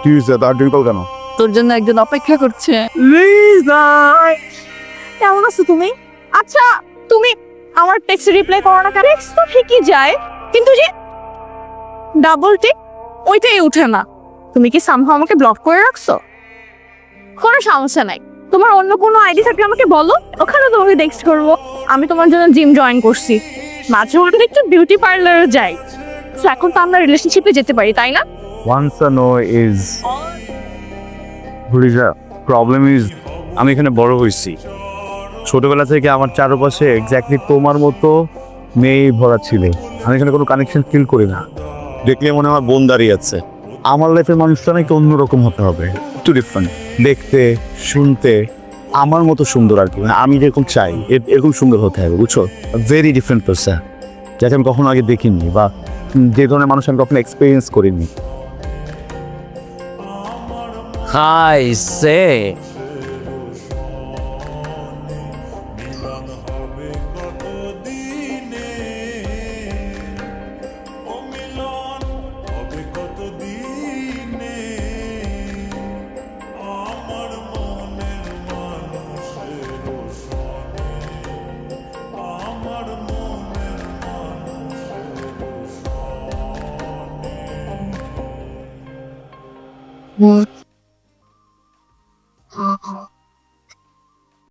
কি হয়েছে তার ডিম্পল কেন? তোর জন্য একজন অপেক্ষা করছে। কেমন আছো তুমি? আচ্ছা, তুমি আমার টেক্সট রিপ্লাই করো না কেন? টেক্সট তো ঠিকই যায়, কিন্তু যে ডাবল টিক ওইটাই উঠে না। তুমি কি সামহাও আমাকে ব্লক করে রাখছো? কোনো সমস্যা নাই, তোমার অন্য কোনো আইডি থাকলে আমাকে বলো, ওখানে তোমাকে টেক্সট করবো। আমি তোমার জন্য জিম জয়েন করছি, মাঝে মধ্যে একটু বিউটি পার্লারে যাই। So, এখন তো আমরা রিলেশনশিপে যেতে পারি, তাই না? ওয়ান্স আ নো ইজ ভুলিজা। প্রবলেম ইজ আমি এখানে বড় হয়েছি। ছোটবেলা থেকে আমার চারপাশে এক্স্যাক্টলি তোমার মতো মেয়ে ভরা ছিল। আমি এখানে কোনো কানেকশন ফিল করি না। দেখলে মনে হয় বোন দাঁড়িয়ে আছে। আমার লাইফের মানুষটা নাকি অন্যরকম হতে হবে, একটু ডিফারেন্ট, দেখতে শুনতে আমার মতো সুন্দর আর কি। মানে আমি যেরকম চাই এরকম সুন্দর হতে হবে, বুঝছো? ভেরি ডিফারেন্ট পারসন, যাকে আমি কখনো আগে দেখিনি বা যে ধরনের মানুষ আমি কখনো এক্সপিরিয়েন্স করিনি। হাই সে হুম।